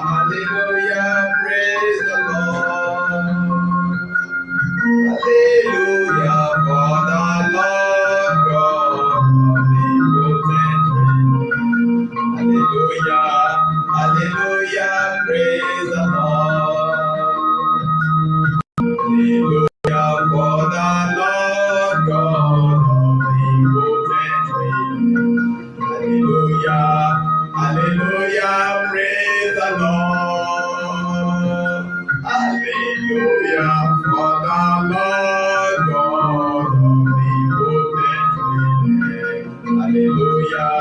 Hallelujah, praise the Lord. Hallelujah, for the Lord God omnipotent reigns. Hallelujah, hallelujah, praise the Lord. Hallelujah, for the Lord God omnipotent reigns. Hallelujah, hallelujah, praise the Lord. Hallelujah, for the Lord God omnipotent reigns. Hallelujah,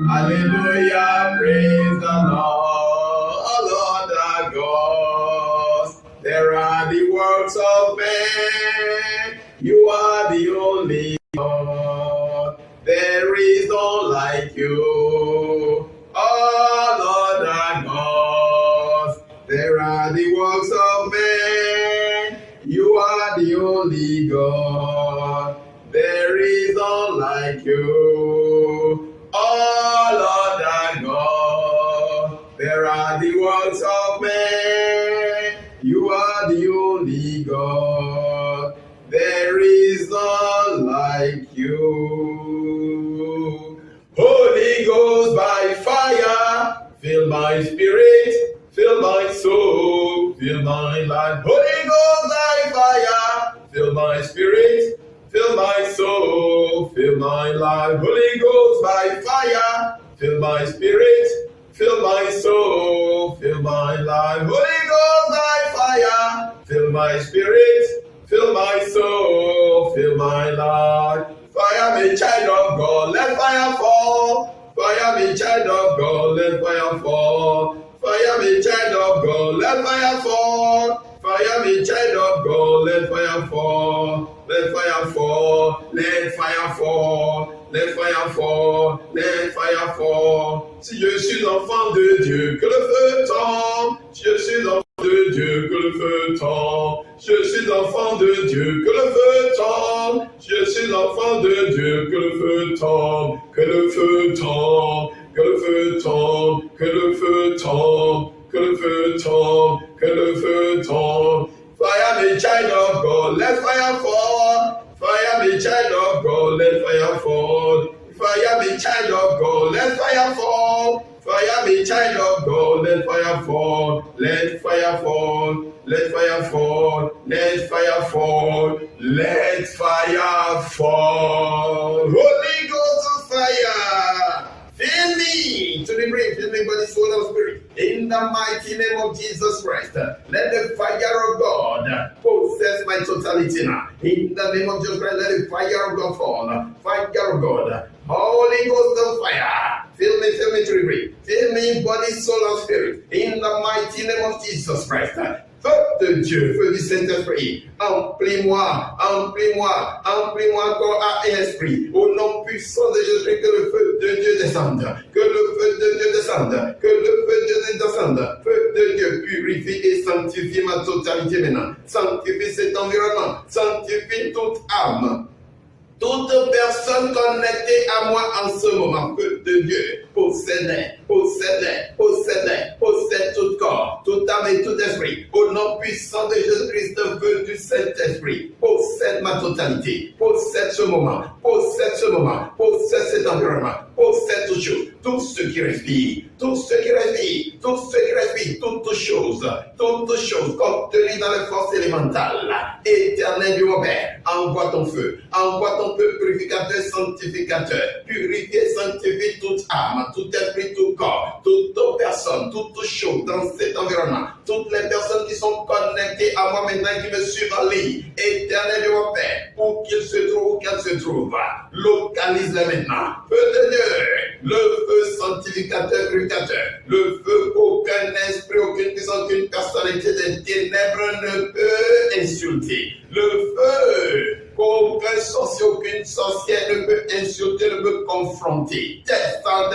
hallelujah, praise the Lord. Oh Lord our God, there are the works of man. You are the only God. There is none like you. Oh Lord our God, there are the works of man. You are the only God. There is none like you. Oh Lord our God, there are the works of man. You are the only God. There is none like you. Holy Ghost by fire, fill my spirit, fill my soul, fill my life. Holy Ghost by fire, fill my spirit, fill my soul, fill my life. Holy Ghost by fire, fill my spirit, fill my soul, fill my life. Holy Ghost by fire, fill my spirit, fill my soul, fill my life. Fire me, child of God, let fire fall. Fire me, child of God, let fire fall. Fire me, child of God, let fire fall. Fire me, child of God, let fire fall. Let fire fall, let fire fall. Let fire fall, let fire fall. Si je suis enfant de Dieu, que le feu tombe. Si je suis enfant de Dieu, que le feu tombe. Je suis enfant de Dieu, que le feu tombe. Je suis enfant de Dieu, que le feu tombe. Que le feu tombe, que le feu tombe, que le feu tombe, que le feu tombe, que le feu tombe. Fire me, child of God, let fire fall. Fire me, child of God, let fire fall. Fire me, child of God, let fire fall. Fire me, child of God, let fire fall. Let fire fall. Let fire fall. Let fire fall. Let fire fall. Holy Ghost of fire. Fill me to the brim, fill me body, soul, and spirit. In the mighty name of Jesus Christ, let the fire of God possess my totality now. In the name of Jesus Christ, let the fire of God fall. Fire of God. Holy Ghost of fire. Fill me to the brim. Fill me body, soul, and spirit. In the mighty name of Jesus Christ. Feu de Dieu, feu du Saint-Esprit, emplis-moi, emplis-moi, emplis-moi corps, âme et esprit. Au nom puissant de Jésus, que le feu de Dieu descende, que le feu de Dieu descende, que le feu de Dieu descende. Feu de Dieu purifie et sanctifie ma totalité maintenant. Sanctifie cet environnement, sanctifie toute âme. Toute personne connectée à moi en ce moment, feu de Dieu, possède tout corps, toute âme et tout esprit. Au nom puissant de Jésus-Christ, feu du Saint-Esprit, possède ma totalité, possède ce moment, possède cet environnement, possède tout ce qui respire, toutes choses contenues dans les forces élémentales. Éternel Dieu mon Père, envoie ton feu purificateur, sanctificateur, purifie et sanctifie toute âme, tout esprit, tout corps, toute personne, toute chose dans cet environnement, toutes les personnes qui sont connectées à moi maintenant, qui me suivent en ligne. Éternel Dieu mon Père, où qu'ils se trouvent, qu'elles se trouvent, localise-les maintenant. Feu de Dieu, le feu sanctificateur, purificateur, le feu qu'aucun esprit, aucune puissance, aucune personnalité des ténèbres ne peut insulter. Le feu qu'aucun sorcier, aucune sorcière ne peut insulter, ne peut confronter. Descends.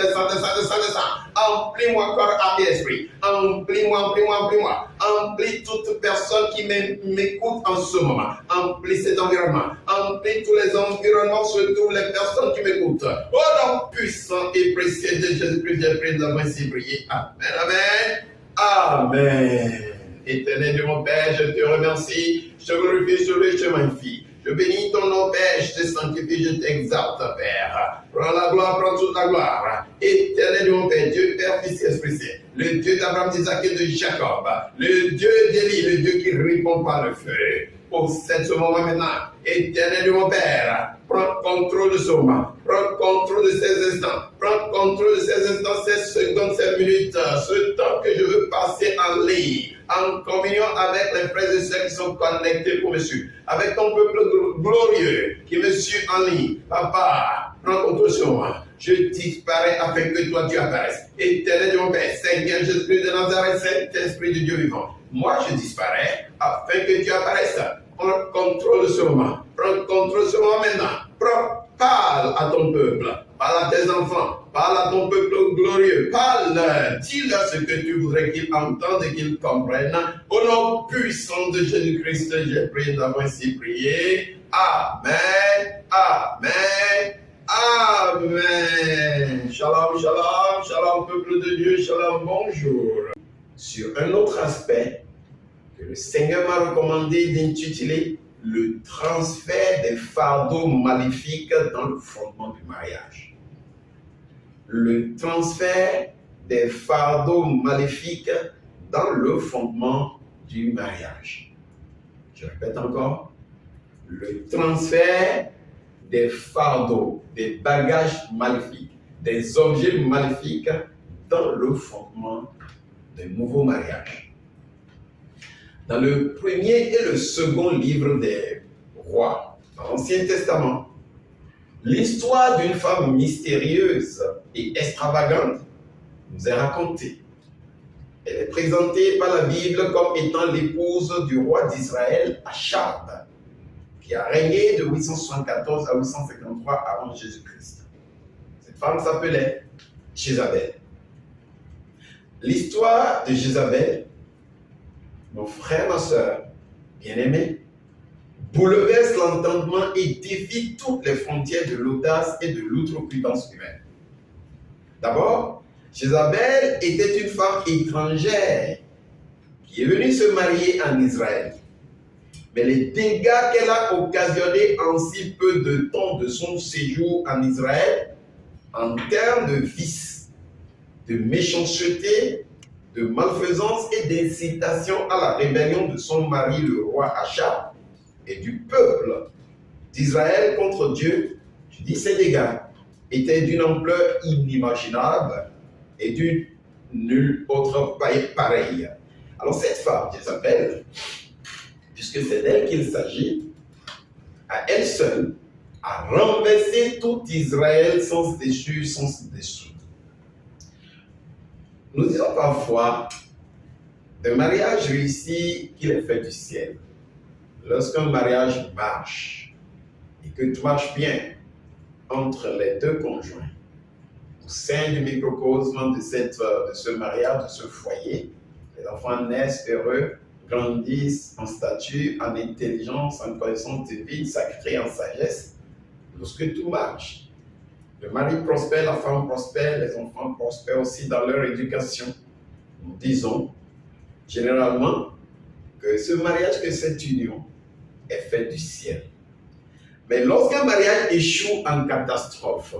Emplis-moi corps, âme et esprit. Emplis-moi. Emplis toute personne qui m'écoute en ce moment. Emplis cet environnement. Emplis tous les environnements, surtout les personnes qui m'écoutent. Au nom puissant et précieux de Jésus-Christ, j'ai prié, nous avons ainsi prié. Amen. Amen. Éternel Dieu mon Père, je te remercie, je te glorifie, je te magnifie. Je bénis ton nom, Père, je te sanctifie, je t'exalte, Père. Prends la gloire, prends toute la gloire. Éternel Dieu mon Père, Dieu Père, Fils et Esprit Saint, le Dieu d'Abraham, d'Isaac et de Jacob, le Dieu d'Élie, le Dieu qui répond par le feu. Possède ce moment maintenant. Éternel Dieu mon Père, prends contrôle de ce moment, prends contrôle de ces instants, prends contrôle de ces instants, ces secondes, ces minutes, ce temps que je veux passer en ligne, en communion avec les frères et sœurs qui sont connectés pour me suivre, avec ton peuple glorieux qui me suit en ligne. Papa, prends contrôle de ce moment. Je disparais afin que toi tu apparaisses. Éternel Dieu mon Père, Seigneur Jésus-Christ de Nazareth, Saint-Esprit de Dieu vivant. Moi je disparais afin que tu apparaisses. Prends contrôle de ce moment. Prends contrôle de ce moment maintenant. Parle à ton peuple. Parle à tes enfants. Parle à ton peuple glorieux. Parle. Dis-leur ce que tu voudrais qu'ils entendent et qu'ils comprennent. Au nom puissant de Jésus-Christ, j'ai prié, nous avons ainsi prié. Amen. Amen. Amen. Shalom, shalom, shalom, peuple de Dieu, shalom, bonjour. Sur un autre aspect que le Seigneur m'a recommandé d'intituler le transfert des fardeaux maléfiques dans le fondement du mariage. Le transfert des fardeaux maléfiques dans le fondement du mariage. Je répète encore, le transfert des fardeaux, des bagages maléfiques, des objets maléfiques dans le fondement d'un nouveau mariage. Dans le premier et le second livre des rois, dans l'Ancien Testament, l'histoire d'une femme mystérieuse et extravagante nous est racontée. Elle est présentée par la Bible comme étant l'épouse du roi d'Israël, Achab, qui a régné de 874 à 853 avant Jésus-Christ. Cette femme s'appelait Jézabel. L'histoire de Jézabel, mon frère, ma soeur, bien-aimés, bouleverse l'entendement et défie toutes les frontières de l'audace et de l'outrecuidance humaine. D'abord, Jézabel était une femme étrangère qui est venue se marier en Israël. Mais les dégâts qu'elle a occasionnés en si peu de temps de son séjour en Israël, en termes de vices, de méchanceté, de malfaisance et d'incitation à la rébellion de son mari, le roi Achab, et du peuple d'Israël contre Dieu, je dis ces dégâts étaient d'une ampleur inimaginable et d'une nulle autre pareille. Alors cette femme, Jézabel, puisque c'est d'elle qu'il s'agit, à elle seule, a renversé tout Israël sans se déchire, sans se dissoudre. Nous disons parfois d'un mariage réussi qu'il est fait du ciel. Lorsqu'un mariage marche et que tout marche bien entre les deux conjoints, au sein du microcosme de ce mariage, de ce foyer, les enfants naissent heureux, grandissent en stature, en intelligence, en connaissance divine, sacrée, en sagesse. Lorsque tout marche, le mari prospère, la femme prospère, les enfants prospèrent aussi dans leur éducation. Nous disons généralement que ce mariage, que cette union est faite du ciel. Mais lorsqu'un mariage échoue en catastrophe,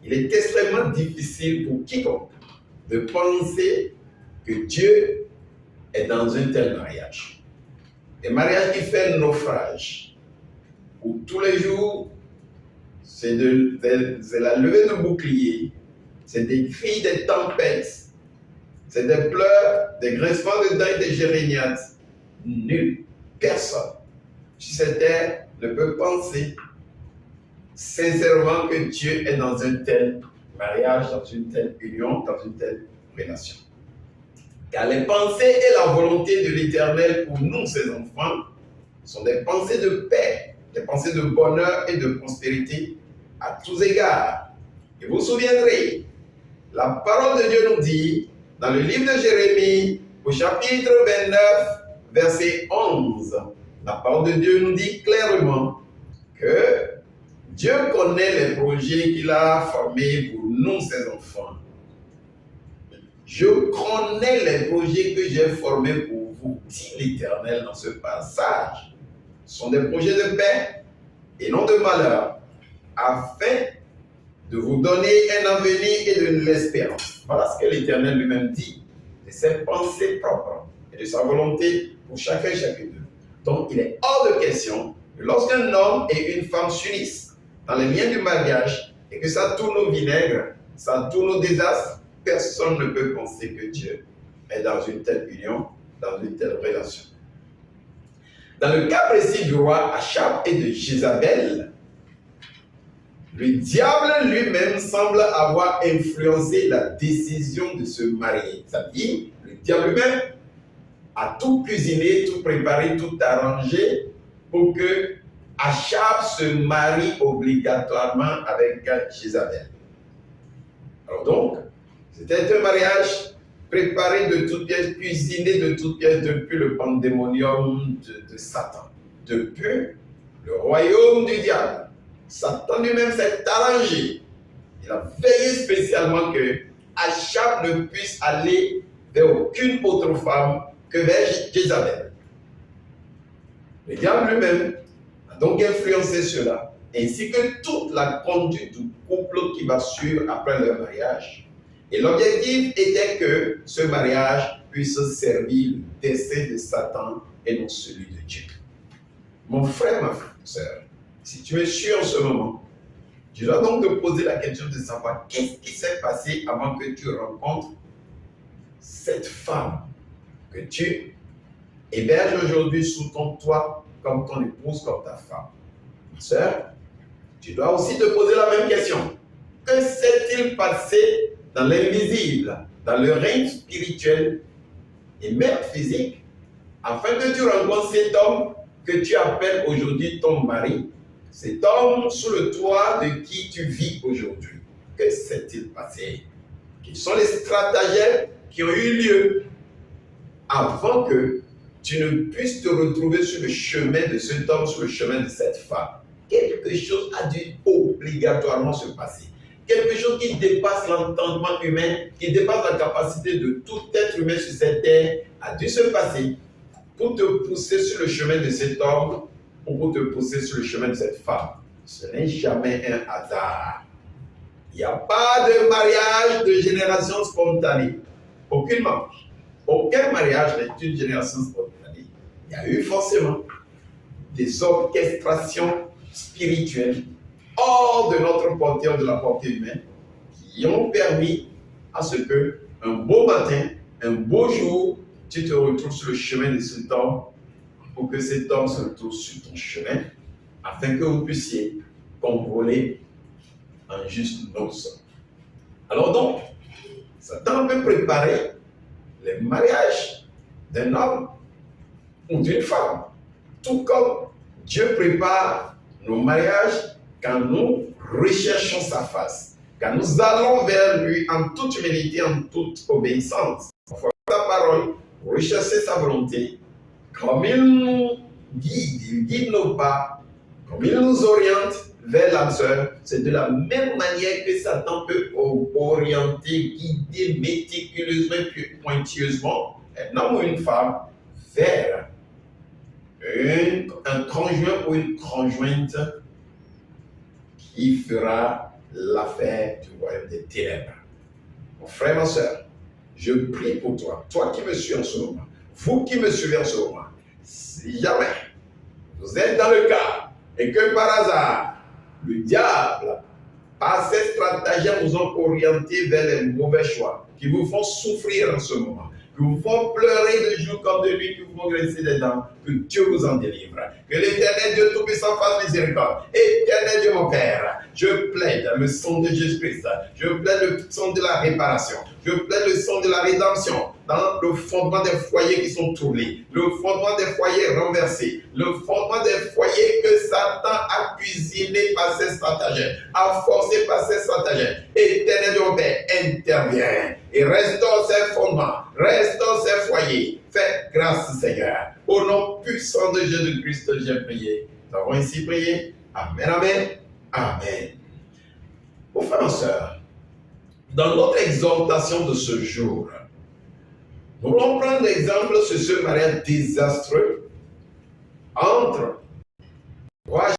il est extrêmement difficile pour quiconque de penser que Dieu est dans un tel mariage. Un mariage qui fait naufrage, où tous les jours, c'est la levée de bouclier, c'est des cris, des tempêtes, c'est des pleurs, des grincements de dents et des jérémiades. Nul, personne sur cette terre ne peut penser sincèrement que Dieu est dans un tel mariage, dans une telle union, dans une telle relation. Car les pensées et la volonté de l'Éternel pour nous, ses enfants, sont des pensées de paix, des pensées de bonheur et de prospérité à tous égards. Et vous vous souviendrez, la parole de Dieu nous dit, dans le livre de Jérémie, au chapitre 29, verset 11, la parole de Dieu nous dit clairement que Dieu connaît les projets qu'il a formés pour nous, ses enfants. Je connais les projets que j'ai formés pour vous, dit l'Éternel dans ce passage. Ce sont des projets de paix et non de malheur, afin de vous donner un avenir et de l'espérance. Voilà ce que l'Éternel lui-même dit de ses pensées propres et de sa volonté pour chacun et chacun d'eux. Donc, il est hors de question que lorsqu'un homme et une femme s'unissent dans les liens du mariage et que ça tourne au vinaigre, ça tourne au désastre, personne ne peut penser que Dieu est dans une telle union, dans une telle relation. Dans le cas précis du roi Achab et de Jézabel, le diable lui-même semble avoir influencé la décision de se marier. C'est-à-dire, le diable lui-même a tout cuisiné, tout préparé, tout arrangé pour que Achab se marie obligatoirement avec Jézabel. Alors donc, c'était un mariage préparé de toutes pièces, cuisiné de toutes pièces depuis le pandémonium de Satan, depuis le royaume du diable. Satan lui-même s'est arrangé. Il a veillé spécialement que Achab ne puisse aller vers aucune autre femme que vers Jézabel. Le diable lui-même a donc influencé cela, ainsi que toute la conduite du couple qui va suivre après leur mariage. Et l'objectif était que ce mariage puisse servir le dessein de Satan et non celui de Dieu. Mon frère, ma soeur, si tu me suis en ce moment, tu dois donc te poser la question de savoir qu'est-ce qui s'est passé avant que tu rencontres cette femme que tu héberges aujourd'hui sous ton toit comme ton épouse, comme ta femme. Ma soeur, tu dois aussi te poser la même question. Que s'est-il passé dans l'invisible, dans le règne spirituel et même physique, afin que tu rencontres cet homme que tu appelles aujourd'hui ton mari, cet homme sous le toit de qui tu vis aujourd'hui? Que s'est-il passé? Quels sont les stratagèmes qui ont eu lieu avant que tu ne puisses te retrouver sur le chemin de cet homme, sur le chemin de cette femme? Quelque chose a dû obligatoirement se passer. Quelque chose qui dépasse l'entendement humain, qui dépasse la capacité de tout être humain sur cette terre, a dû se passer pour te pousser sur le chemin de cet homme ou pour te pousser sur le chemin de cette femme. Ce n'est jamais un hasard. Il n'y a pas de mariage de génération spontanée. Aucunement. Aucun mariage n'est une génération spontanée. Il y a eu forcément des orchestrations spirituelles hors de notre portée, de la portée humaine, qui ont permis à ce que un beau matin, un beau jour, tu te retrouves sur le chemin de cet homme, pour que cet homme se retrouve sur ton chemin, afin que vous puissiez convoler en juste noces. Alors donc, Satan peut préparer les mariages d'un homme ou d'une femme, tout comme Dieu prépare nos mariages quand nous recherchons sa face, quand nous allons vers lui en toute humilité, en toute obéissance. Enfin, sa parole, rechercher sa volonté, comme il nous guide, il guide nos pas, comme il nous oriente vers l'âme sœur, c'est de la même manière que Satan peut orienter, guider méticuleusement puis pointilleusement un homme ou une femme vers un conjoint ou une conjointe qui fera l'affaire du royaume des ténèbres. Mon frère, ma soeur, je prie pour toi, toi qui me suis en ce moment, vous qui me suivez en ce moment, si jamais vous êtes dans le cas et que par hasard, le diable, par ses stratagèmes, vous ont orienté vers les mauvais choix qui vous font souffrir en ce moment, Nous pouvons pleurer de jour comme de nuit, nous pouvons grincer des dents, que Dieu vous en délivre. Que l'Éternel Dieu Tout-Puissant fasse miséricorde. Éternel Dieu mon Père, je plaide le sang de Jésus-Christ, je plaide le sang de la réparation, je plaide le sang de la rédemption dans le fondement des foyers qui sont troublés, le fondement des foyers renversés, le fondement des foyers que Satan a cuisiné par ses stratagèmes, a forcé par ses stratagèmes. Éternel Dieu mon Père, intervient et restaure ses fondements, restaure ses foyers. Fais grâce, Seigneur. Au nom puissant de Jésus-Christ, j'ai prié. Nous avons ainsi prié. Amen, amen, amen. Mon frère et sœurs, dans notre exhortation de ce jour, nous allons prendre l'exemple sur ce mariage désastreux entre roi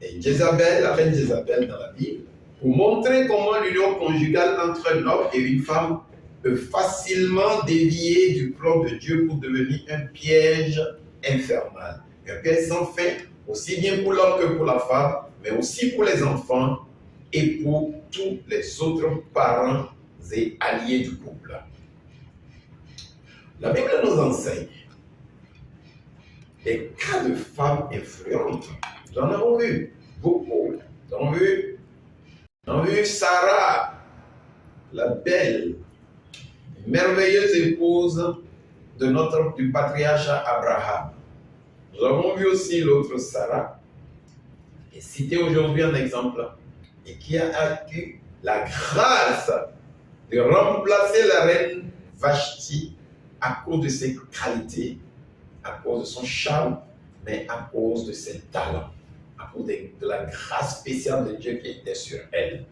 et Jézabel, la reine Jézabel dans la Bible, pour montrer comment l'union conjugale entre un homme et une femme peut facilement dévier du plan de Dieu pour devenir un piège infernal. Un piège sans fin, aussi bien pour l'homme que pour la femme, mais aussi pour les enfants et pour tous les autres parents et alliés du couple. La Bible nous enseigne des cas de femmes influentes. Nous en avons vu beaucoup. Nous avons vu Sarah, la belle, merveilleuse épouse du patriarche Abraham. Nous avons vu aussi l'autre Sarah, qui est citée aujourd'hui en exemple, et qui a eu la grâce de remplacer la reine Vashti à cause de ses qualités, à cause de son charme, mais à cause de ses talents, à cause de la grâce spéciale de Dieu qui était sur elle.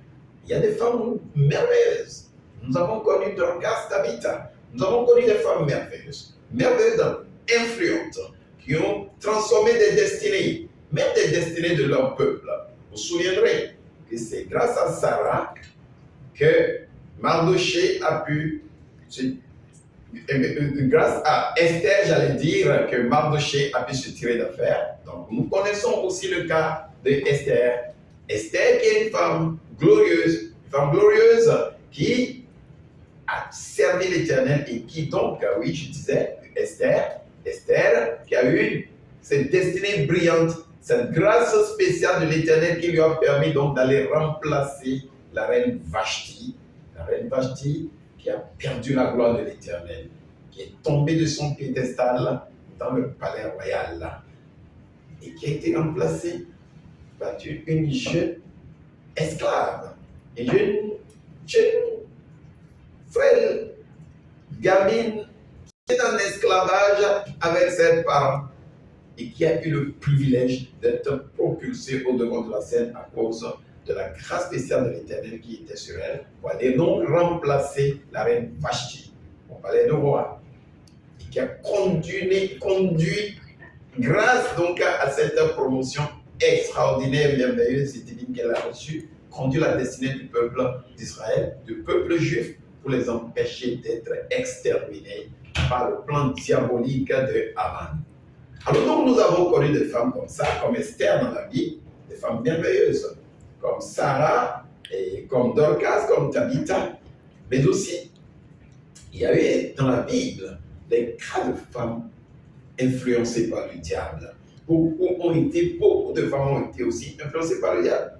Il y a des femmes merveilleuses. Nous avons connu Dorcas, Tabitha. Nous avons connu des femmes merveilleuses, influentes, qui ont transformé des destinées, même des destinées de leur peuple. Vous vous souviendrez que c'est grâce à Sarah que Mardoché a pu, grâce à Esther, j'allais dire que Mardoché a pu se tirer d'affaire. Donc nous connaissons aussi le cas de Esther. Esther qui est une femme glorieuse qui a servi l'Éternel et qui donc, oui, je disais, Esther qui a eu cette destinée brillante, cette grâce spéciale de l'Éternel qui lui a permis donc d'aller remplacer la reine Vashti qui a perdu la gloire de l'Éternel, qui est tombée de son piédestal dans le palais royal et qui a été remplacée par une jeune esclave, une jeune frêle gamine qui est en esclavage avec ses parents et qui a eu le privilège d'être propulsée au devant de la scène à cause de la grâce spéciale de l'Éternel qui était sur elle, pour aller donc remplacer la reine Vashti au palais de roi, et qui a conduit grâce donc à cette promotion extraordinaire, merveilleuse et divine qu'elle a reçue, conduit la destinée du peuple d'Israël, du peuple juif, pour les empêcher d'être exterminés par le plan diabolique de Haman. Alors donc nous avons connu des femmes comme ça, comme Esther dans la Bible, des femmes merveilleuses, comme Sarah, et comme Dorcas, comme Tabitha, mais aussi il y a eu dans la Bible des cas de femmes influencées par le diable. Beaucoup de femmes ont été aussi influencées par le diable.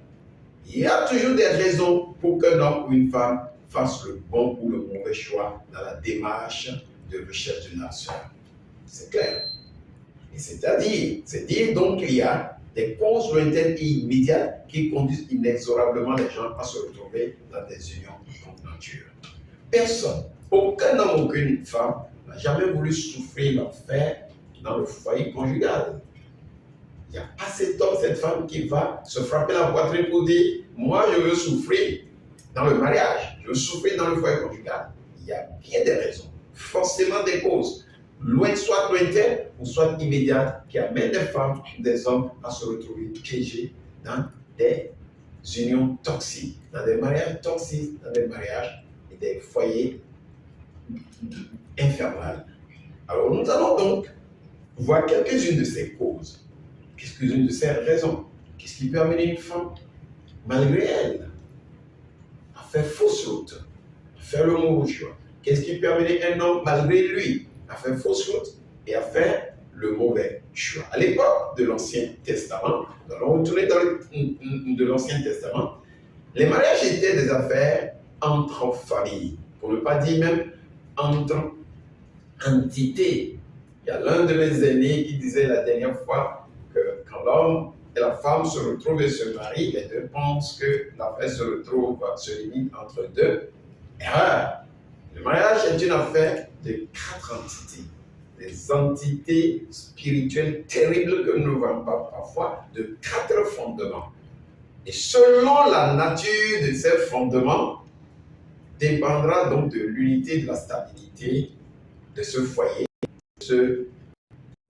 Il y a toujours des raisons pour qu'un homme ou une femme fasse le bon ou le mauvais choix dans la démarche de recherche d'une nation. C'est clair. Et c'est-à-dire donc qu'il y a des causes lointaines et immédiates qui conduisent inexorablement les gens à se retrouver dans des unions contre nature. Personne, aucun homme, aucune femme n'a jamais voulu souffrir l'enfer dans le foyer conjugal. Il n'y a pas cet homme, cette femme qui va se frapper la poitrine pour dire « Moi, je veux souffrir dans le mariage, je veux souffrir dans le foyer conjugal. » Il y a bien des raisons, forcément des causes, soit lointaines ou soit immédiates, qui amènent des femmes ou des hommes à se retrouver piégés dans des unions toxiques, dans des mariages toxiques, dans des mariages et des foyers infernaux. Alors nous allons donc voir quelques-unes de ces causes, quelques-unes de ces raisons. Qu'est-ce qui peut amener une femme, malgré elle, à faire fausse route, à faire le mauvais choix? Qu'est-ce qui peut amener un homme, malgré lui, à faire fausse route et à faire le mauvais choix? À l'époque de l'Ancien Testament, nous allons retourner dans de l'Ancien Testament, les mariages étaient des affaires entre familles, pour ne pas dire même entre entités. Il y a l'un de mes aînés qui disait la dernière fois que quand l'homme et la femme se retrouvent et se marient, les deux pensent que l'affaire se limite entre deux. Erreur. Le mariage est une affaire de 4 entités. Des entités spirituelles terribles que nous ne voyons pas parfois, de 4 fondements. Et selon la nature de ces fondements, dépendra donc de l'unité, de la stabilité de ce foyer, de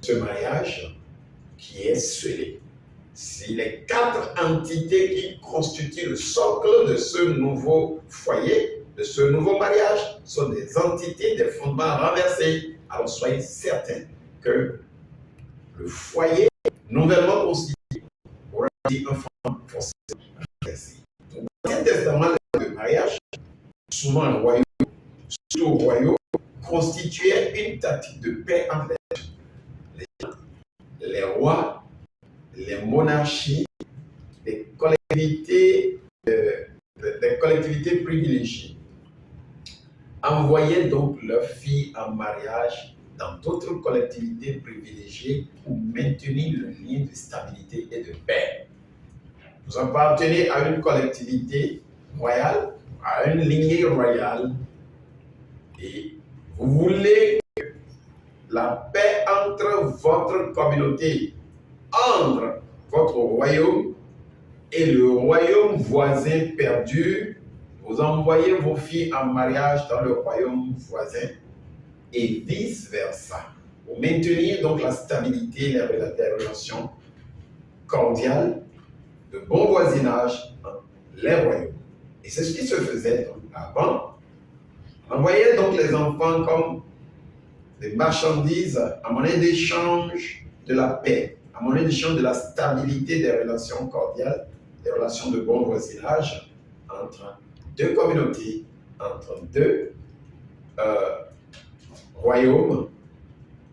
ce mariage qui est scellé. Si les 4 entités qui constituent le socle de ce nouveau foyer, de ce nouveau mariage, sont des entités, des fondements renversés, alors soyez certains que le foyer nouvellement constitué aura été un fondement forcément renversé. Donc, dans l'Ancien Testament, le mariage, souvent un royaume, surtout au royaume, constituait une tactique de paix entre les rois, les monarchies, les collectivités privilégiées envoyaient donc leurs filles en mariage dans d'autres collectivités privilégiées pour maintenir le lien de stabilité et de paix. Vous appartenez à une collectivité royale, à une lignée royale, et vous voulez que la paix entre votre communauté, entre votre royaume et le royaume voisin perdure. Vous envoyez vos filles en mariage dans le royaume voisin et vice-versa. Pour maintenir donc la stabilité, les relations cordiales, de bon voisinage entre les royaumes. Et c'est ce qui se faisait donc avant. On envoyait donc les enfants comme des marchandises à monnaie d'échange de la paix, à monnaie d'échange de la stabilité des relations cordiales, des relations de bon voisinage entre 2 communautés, entre 2 royaumes,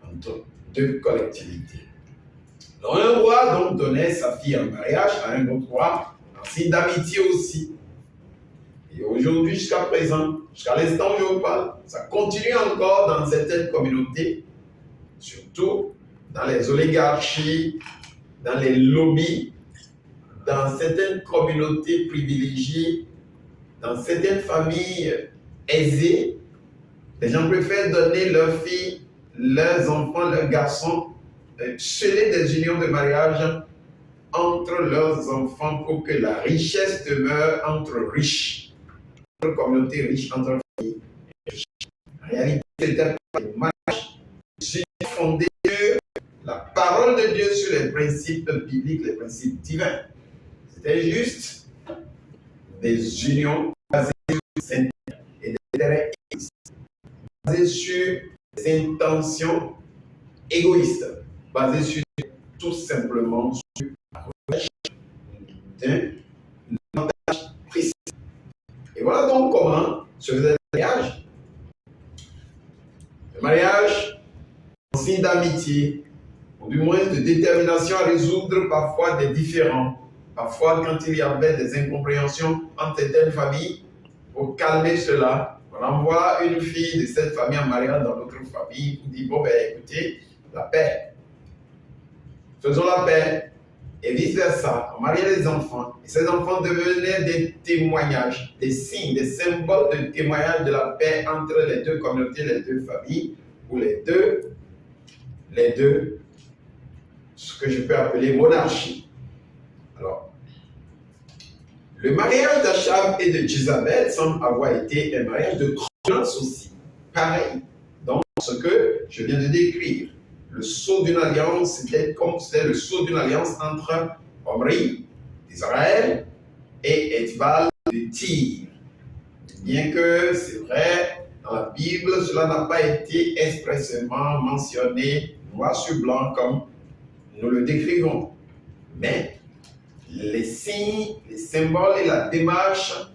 entre 2 collectivités. Donc, un roi donc donnait sa fille en mariage à un autre roi, en signe d'amitié aussi. Et aujourd'hui, jusqu'à présent, jusqu'à l'instant où je vous parle, ça continue encore dans certaines communautés, surtout dans les oligarchies, dans les lobbies, dans certaines communautés privilégiées, dans certaines familles aisées. Les gens préfèrent donner leurs filles, leurs enfants, leurs garçons, sceller des unions de mariage entre leurs enfants pour que la richesse demeure entre riches. Entre communautés riches, entre familles riches. En réalité, c'était pas un mariage fondé sur la parole de Dieu, sur les principes bibliques, les principes divins. C'était juste des unions basées sur des intérêts et des intérêts égoïstes, basées sur des intentions égoïstes, basées sur tout simplement sur la recherche d'un avantage précis. Et voilà donc comment se faisait le mariage. Le mariage, en signe d'amitié, ou du moins de détermination à résoudre parfois des différends. Parfois, quand il y avait des incompréhensions entre certaines familles, pour calmer cela, on envoie une fille de cette famille en mariage dans l'autre famille pour dire, bon ben écoutez, la paix. Faisons la paix. Et vice-versa, on mariait les enfants. Et ces enfants devenaient des témoignages, des signes, des symboles de témoignage de la paix entre les 2 communautés, les 2 familles, ou les deux, ce que je peux appeler monarchie. Alors, le mariage d'Achab et de Jézabel semble avoir été un mariage de confiance aussi. Pareil, dans ce que je viens de décrire. Le sceau d'une alliance, c'était comme c'était le sceau d'une alliance entre Omri d'Israël et Ethbal de Tyr. Bien que c'est vrai, dans la Bible, cela n'a pas été expressément mentionné noir sur blanc comme nous le décrivons. Mais les signes, les symboles et la démarche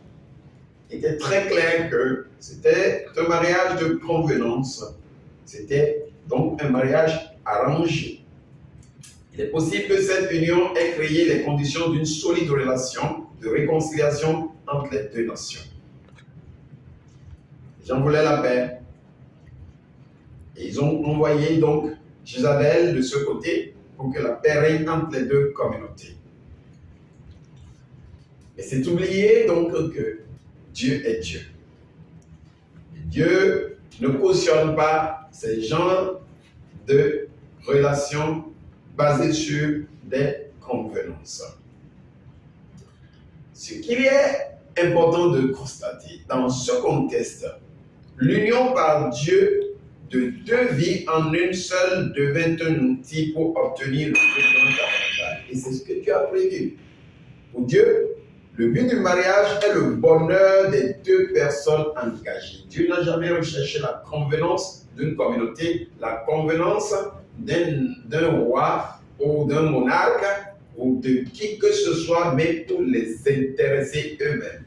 était très clair que c'était un mariage de convenance. C'était donc un mariage arrangé. Il est possible que cette union ait créé les conditions d'une solide relation de réconciliation entre les deux nations. Les gens voulaient la paix. Et ils ont envoyé donc Jézabel de ce côté pour que la paix règne entre les deux communautés. Et c'est oublié donc que Dieu est Dieu. Et Dieu ne cautionne pas ces genres de relations basées sur des convenances. Ce qu'il est important de constater dans ce contexte, l'union par Dieu de deux vies en une seule devint un outil pour obtenir le plus grand avantage. Et c'est ce que Dieu a prévu. Pour Dieu, le but du mariage est le bonheur des deux personnes engagées. Dieu n'a jamais recherché la convenance d'une communauté, la convenance d'un roi ou d'un monarque ou de qui que ce soit, mais pour les intéresser eux-mêmes.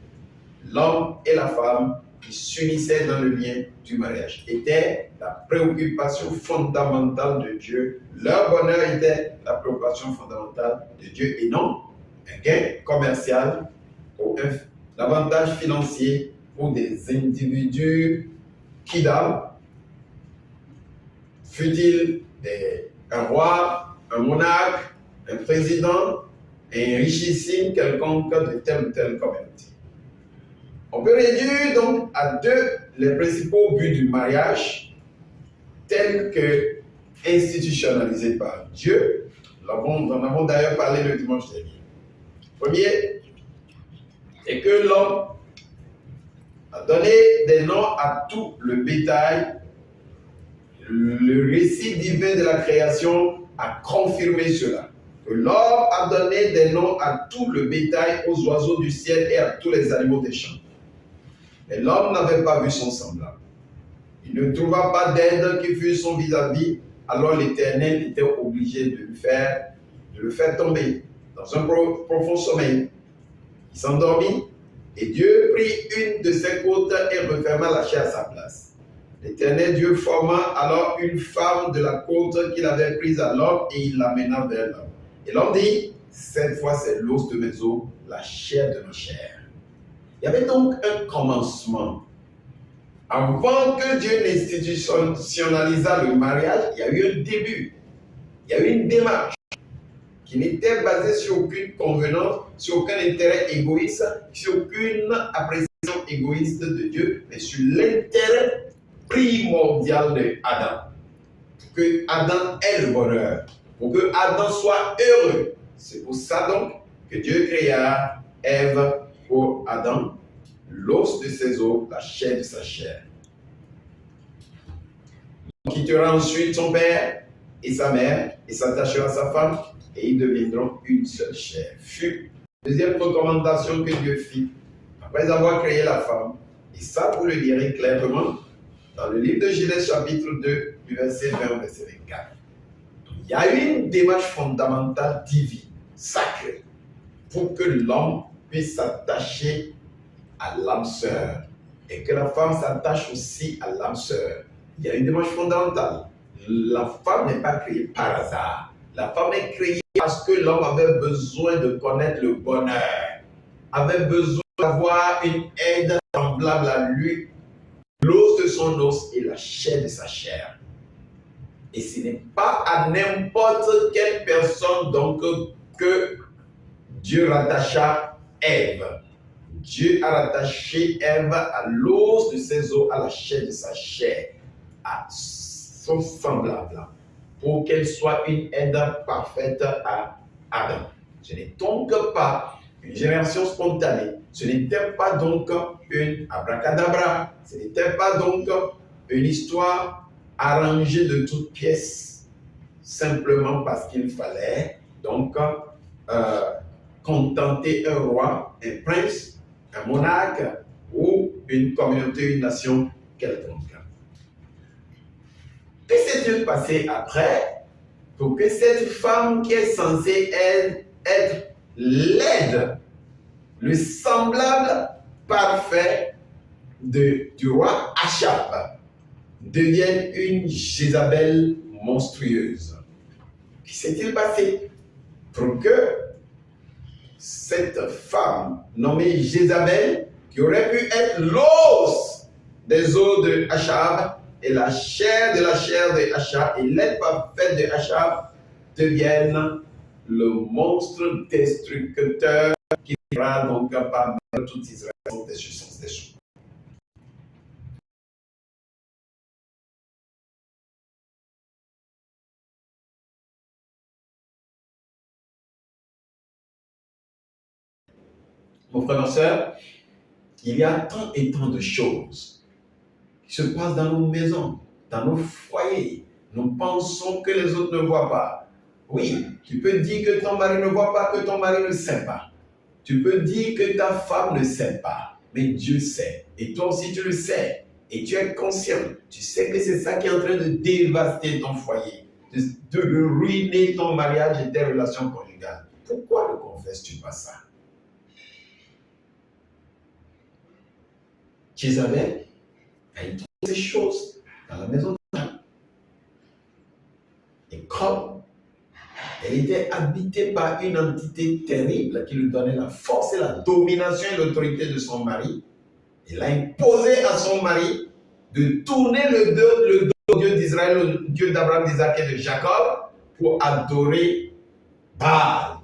L'homme et la femme qui s'unissaient dans le lien du mariage était la préoccupation fondamentale de Dieu. Leur bonheur était la préoccupation fondamentale de Dieu et non un gain commercial ou un avantage financier pour des individus kidam, fut-il un roi, un monarque, un président, un richissime quelconque de telle ou telle communauté. On peut réduire donc à deux les principaux buts du mariage, tels que institutionnalisés par Dieu. Nous en avons d'ailleurs parlé le dimanche dernier. Premier est que l'homme a donné des noms à tout le bétail. Le récit divin de la création a confirmé cela. Que l'homme a donné des noms à tout le bétail, aux oiseaux du ciel et à tous les animaux des champs. Mais l'homme n'avait pas vu son semblable. Il ne trouva pas d'aide qui fût son vis-à-vis, alors l'Éternel était obligé de le faire tomber dans un profond sommeil. Il s'endormit et Dieu prit une de ses côtes et referma la chair à sa place. L'Éternel Dieu forma alors une femme de la côte qu'il avait prise à l'homme et il l'amena vers l'homme. Et l'homme dit, cette fois c'est l'os de mes os, la chair de ma chair. Il y avait donc un commencement. Avant que Dieu n'institutionnalisât le mariage, il y a eu un début. Il y a eu une démarche qui n'était basée sur aucune convenance, sur aucun intérêt égoïste, sur aucune appréciation égoïste de Dieu, mais sur l'intérêt primordial de Adam. Pour que Adam ait le bonheur, pour que Adam soit heureux. C'est pour ça donc que Dieu créa Ève pour Adam, l'os de ses os, la chair de sa chair. Il quittera ensuite son père et sa mère et s'attachera à sa femme et ils deviendront une seule chair. Fut la deuxième recommandation que Dieu fit après avoir créé la femme. Et ça, vous le lirez clairement dans le livre de Genèse chapitre 2, du verset 20 au verset 24. Il y a une démarche fondamentale divine, sacrée, pour que l'homme puisse s'attacher à l'âme sœur et que la femme s'attache aussi à l'âme sœur. Il y a une démarche fondamentale. La femme n'est pas créée par hasard. La femme est créée parce que l'homme avait besoin de connaître le bonheur, avait besoin d'avoir une aide semblable à lui, l'os de son os et la chair de sa chair. Et ce n'est pas à n'importe quelle personne donc que Dieu rattacha Ève. Dieu a rattaché Ève à l'os de ses os, à la chair de sa chair, à son semblable, pour qu'elle soit une aide parfaite à Adam. Ce n'est donc pas une génération spontanée, ce n'était pas donc une abracadabra, ce n'était pas donc une histoire arrangée de toutes pièces, simplement parce qu'il fallait donc contenter un roi, un prince, un monarque ou une communauté, une nation quelconque. Que s'est-il passé après pour que cette femme qui est censée être l'aide, le semblable parfait du roi Achab devienne une Jézabel monstrueuse. Qu'y s'est-il passé pour que cette femme nommée Jézabel, qui aurait pu être l'os des os de Achab et la chair de Achab et l'aile parfaite de Achab, devienne le monstre destructeur qui sera donc capable de tout Israël des choses. Mon frère, ma soeur, il y a tant et tant de choses qui se passent dans nos maisons, dans nos foyers. Nous pensons que les autres ne voient pas. Oui, tu peux dire que ton mari ne voit pas, que ton mari ne sait pas. Tu peux dire que ta femme ne sait pas, mais Dieu sait. Et toi aussi, tu le sais. Et tu es conscient. Tu sais que c'est ça qui est en train de dévaster ton foyer, de ruiner ton mariage et tes relations conjugales. Pourquoi ne confesses-tu pas ça? Jézabel a introduit ces choses dans la maison de Dieu. Et comme elle était habitée par une entité terrible qui lui donnait la force et la domination et l'autorité de son mari, elle a imposé à son mari de tourner le dos au Dieu d'Israël, le Dieu d'Abraham, d'Isaac et de Jacob, pour adorer Baal.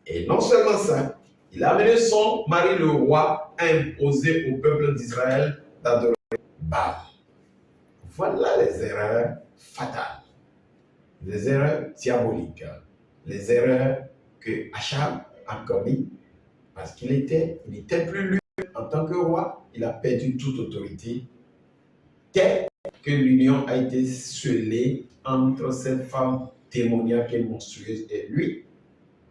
Et non seulement ça, il a amené son mari, le roi, à imposer au peuple d'Israël d'adorer Baal. Voilà les erreurs fatales, les erreurs diaboliques, les erreurs que Achab a commises parce qu'il n'était plus lui en tant que roi, il a perdu toute autorité. Tel que l'union a été scellée entre cette femme démoniaque et monstrueuse et lui.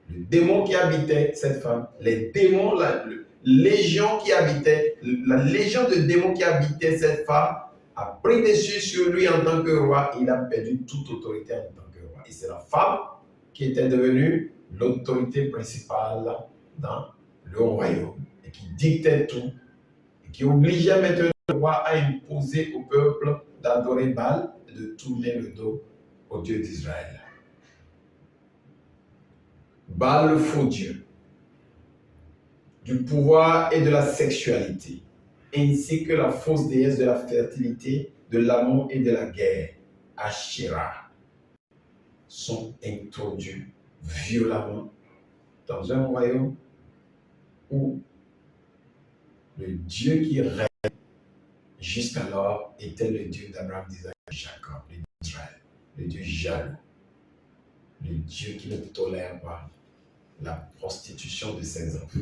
Le démon qui habitait cette femme, les démons, la légion de démons qui habitait cette femme a pris dessus sur lui en tant que roi. Il a perdu toute autorité en tant que roi. Et c'est la femme qui était devenue l'autorité principale dans le royaume et qui dictait tout et qui obligeait maintenant le roi à imposer au peuple d'adorer Baal et de tourner le dos au Dieu d'Israël. Baal, le faux Dieu, du pouvoir et de la sexualité, ainsi que la fausse déesse de la fertilité, de l'amour et de la guerre, Asherah, sont introduits violemment dans un royaume où le Dieu qui règne jusqu'alors était le Dieu d'Abraham, d'Isaac et de Jacob, le Dieu d'Israël, le Dieu jaloux, le Dieu qui ne tolère pas la prostitution de ses enfants.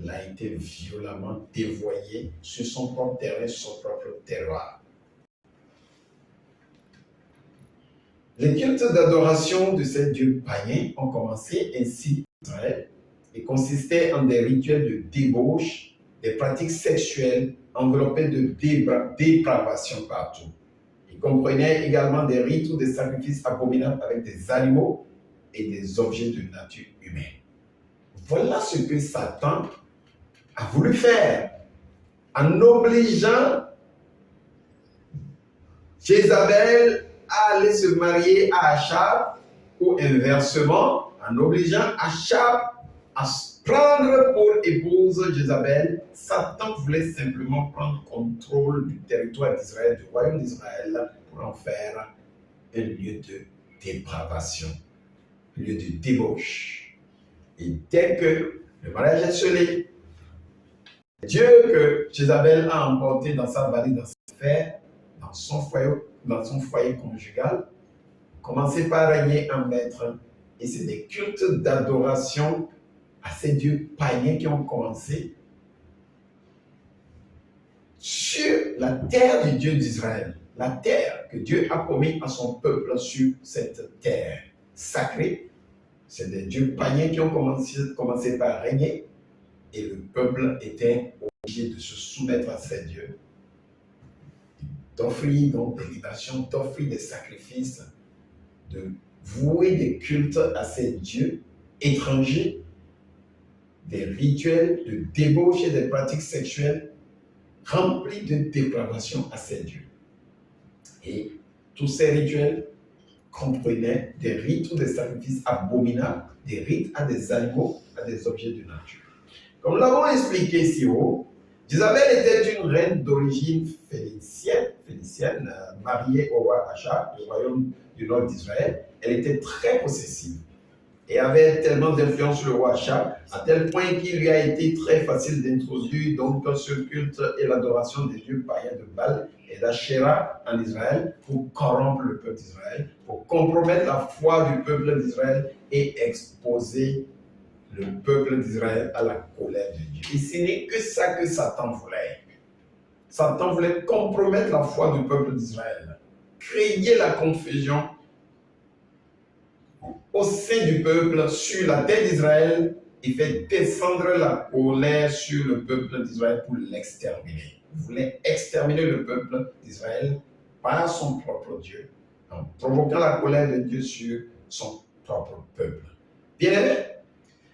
Il a été violemment dévoyé sur son propre terrain, sur son propre terroir. Les cultes d'adoration de ces dieux païens ont commencé ainsi en Israël et consistaient en des rituels de débauche, des pratiques sexuelles enveloppées de dépravation partout. Ils comprenaient également des rites ou des sacrifices abominables avec des animaux et des objets de nature humaine. Voilà ce que Satan a voulu faire en obligeant Jézabel à aller se marier à Achab ou inversement, en obligeant Achab à prendre pour épouse Jézabel. Satan voulait simplement prendre contrôle du territoire d'Israël, du royaume d'Israël, pour en faire un lieu de dépravation, un lieu de débauche. Et dès que le mariage est scellé, Dieu que Jézabel a emporté dans sa vallée, dans sa sphère, dans son foyer conjugal, commençait par régner en maître. Et c'est des cultes d'adoration à ces dieux païens qui ont commencé sur la terre du Dieu d'Israël. La terre que Dieu a promis à son peuple sur cette terre sacrée. C'est des dieux païens qui ont commencé par régner. Et le peuple était obligé de se soumettre à ces dieux, d'offrir donc des libations, d'offrir des sacrifices, de vouer des cultes à ces dieux étrangers, des rituels de débauche et des pratiques sexuelles rempli de dépravation à ses dieux. Et tous ces rituels comprenaient des rites ou des sacrifices abominables, des rites à des animaux, à des objets de nature. Comme nous l'avons expliqué ici haut, Jézabel était une reine d'origine phénicienne, mariée au roi Achab, du royaume du nord d'Israël. Elle était très possessive et avait tellement d'influence sur le roi Achab, à tel point qu'il lui a été très facile d'introduire donc ce culte et l'adoration des dieux païens de Baal et d'Asherah en Israël pour corrompre le peuple d'Israël, pour compromettre la foi du peuple d'Israël et exposer le peuple d'Israël à la colère de Dieu. Et ce n'est que ça que Satan voulait. Satan voulait compromettre la foi du peuple d'Israël, créer la confusion au sein du peuple sur la terre d'Israël et faire descendre la colère sur le peuple d'Israël pour l'exterminer. Il voulait exterminer le peuple d'Israël par son propre Dieu, en provoquant la colère de Dieu sur son propre peuple. Bien-aimé,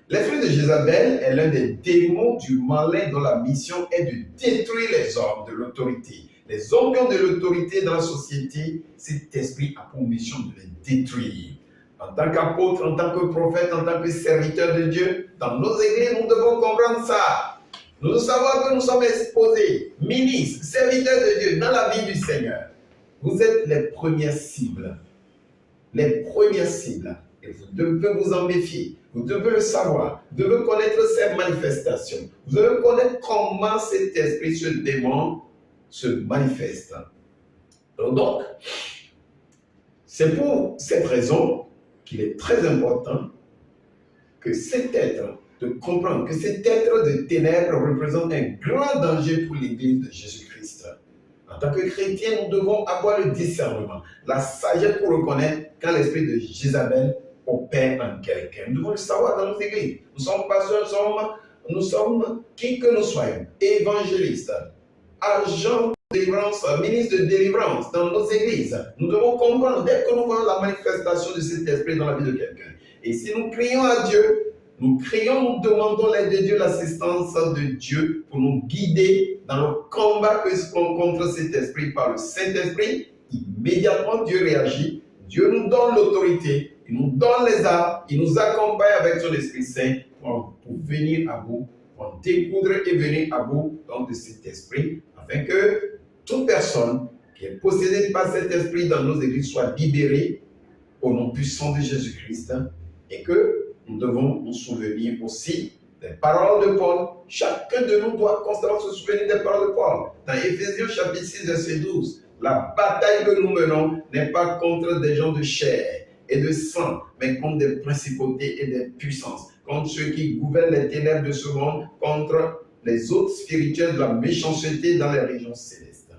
l'esprit de Jézabel est l'un des démons du malin dont la mission est de détruire les hommes de l'autorité. Les hommes qui ont de l'autorité dans la société, cet esprit a pour mission de les détruire. En tant qu'apôtre, en tant que prophète, en tant que serviteur de Dieu, dans nos églises, nous devons comprendre ça. Nous devons savoir que nous sommes exposés, ministres, serviteurs de Dieu, dans la vie du Seigneur. Vous êtes les premières cibles. Les premières cibles. Et vous devez vous en méfier. Vous devez le savoir. Vous devez connaître ces manifestations. Vous devez connaître comment cet esprit, ce démon, se manifeste. Donc, c'est pour cette raison qu'il est très important que cet être, de comprendre que cet être de ténèbres représente un grand danger pour l'Église de Jésus-Christ. En tant que chrétiens, nous devons avoir le discernement, la sagesse pour reconnaître quand l'esprit de Jézabel opère en quelqu'un. Nous devons le savoir dans nos églises. Nous sommes pasteurs, nous sommes qui que nous soyons, évangélistes, agents de délivrance, ministres de délivrance dans nos églises. Nous devons comprendre dès que nous voyons la manifestation de cet esprit dans la vie de quelqu'un. Et si nous crions à Dieu, nous crions, nous demandons l'aide de Dieu, l'assistance de Dieu pour nous guider dans le combat contre cet esprit par le Saint-Esprit. Immédiatement, Dieu réagit. Dieu nous donne l'autorité, il nous donne les armes, il nous accompagne avec son Esprit Saint pour venir à bout, pour découdre et venir à bout donc, de cet esprit, afin que toute personne qui est possédée par cet esprit dans nos églises soit libérée au nom puissant de Jésus-Christ, et que nous devons nous souvenir aussi des paroles de Paul. Chacun de nous doit constamment se souvenir des paroles de Paul. Dans Éphésiens chapitre 6, verset 12, la bataille que nous menons n'est pas contre des gens de chair et de sang, mais contre des principautés et des puissances, contre ceux qui gouvernent les ténèbres de ce monde, contre les autres spirituels de la méchanceté dans les régions célestes.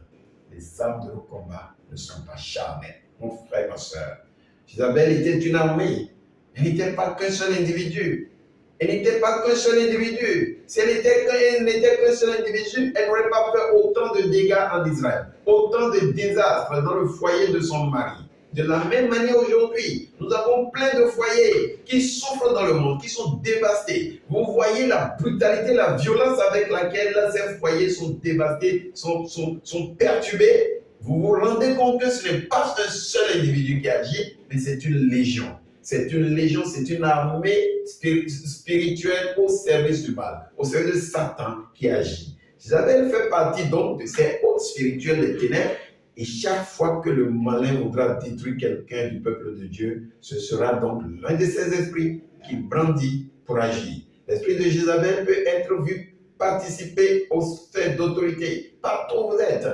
Les armes de nos combats ne sont pas charnelles, mon frère, ma soeur. Jézabel était une armée. Elle n'était pas qu'un seul individu. Elle n'était pas qu'un seul individu. Si elle n'était qu'un seul individu, elle n'aurait pas fait autant de dégâts en Israël, autant de désastres dans le foyer de son mari. De la même manière aujourd'hui, nous avons plein de foyers qui souffrent dans le monde, qui sont dévastés. Vous voyez la brutalité, la violence avec laquelle ces foyers sont dévastés, sont perturbés. Vous vous rendez compte que ce n'est pas un seul individu qui agit, mais c'est une légion. C'est une légion, c'est une armée spirituelle au service du mal, au service de Satan qui agit. Jézabel fait partie donc de ces hôtes spirituels des ténèbres, et chaque fois que le malin voudra détruire quelqu'un du peuple de Dieu, ce sera donc l'un de ces esprits qui brandit pour agir. L'esprit de Jézabel peut être vu participer aux sphères d'autorité, partout où vous êtes.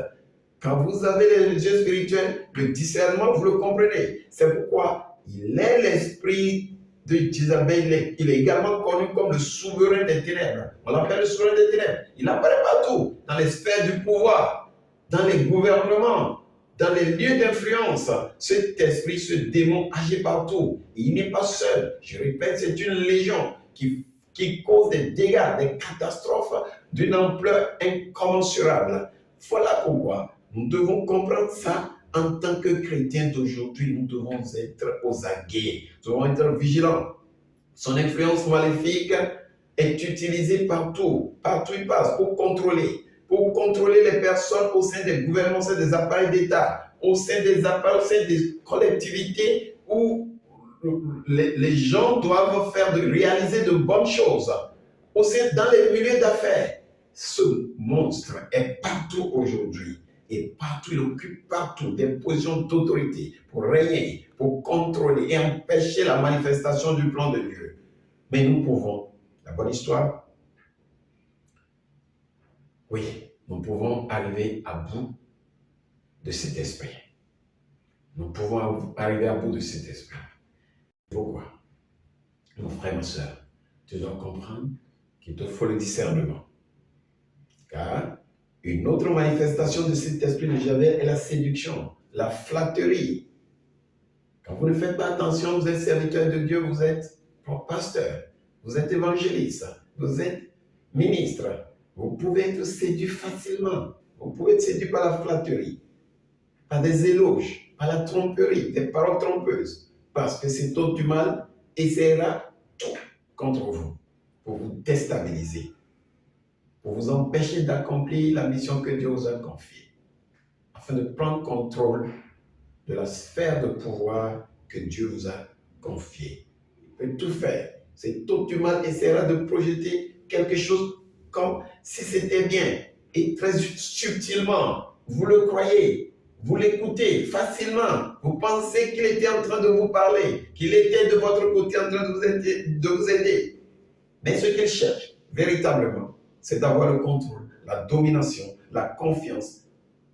Quand vous avez les yeux spirituels, le discernement, vous le comprenez. C'est pourquoi il est l'esprit de Jézabel. Il est également connu comme le souverain des ténèbres. On l'appelle le souverain des ténèbres. Il apparaît partout, dans les sphères du pouvoir, dans les gouvernements, dans les lieux d'influence. Cet esprit, ce démon agit partout. Et il n'est pas seul. Je répète, c'est une légion qui cause des dégâts, des catastrophes d'une ampleur incommensurable. Voilà pourquoi nous devons comprendre ça. En tant que chrétiens d'aujourd'hui, nous devons être aux aguets. Nous devons être vigilants. Son influence maléfique est utilisée partout. Partout il passe pour contrôler, pour contrôler les personnes au sein des gouvernements, au sein des appareils d'État, au sein des appareils, au sein des collectivités où les gens doivent réaliser de bonnes choses. Au sein, dans les milieux d'affaires, ce monstre est partout aujourd'hui. Et partout, il occupe partout des positions d'autorité pour régner, pour contrôler et empêcher la manifestation du plan de Dieu. Mais nous pouvons, la bonne histoire, oui, nous pouvons arriver à bout de cet esprit. Nous pouvons arriver à bout de cet esprit. Pourquoi? Mon frère, ma soeur, tu dois comprendre qu'il te faut le discernement. Car une autre manifestation de cet esprit de Javel est la séduction, la flatterie. Quand vous ne faites pas attention, vous êtes serviteur de Dieu, vous êtes pasteur, vous êtes évangéliste, vous êtes ministre. Vous pouvez être séduit facilement. Vous pouvez être séduit par la flatterie, par des éloges, par la tromperie, des paroles trompeuses. Parce que cet hôte du mal essaiera tout contre vous, pour vous déstabiliser, pour vous empêcher d'accomplir la mission que Dieu vous a confiée, afin de prendre contrôle de la sphère de pouvoir que Dieu vous a confiée. Il peut tout faire. Cet hôte du mal essaiera de projeter quelque chose comme si c'était bien, et très subtilement, vous le croyez, vous l'écoutez facilement, vous pensez qu'il était en train de vous parler, qu'il était de votre côté en train de vous aider. Mais ce qu'il cherche, véritablement, c'est d'avoir le contrôle, la domination, la confiance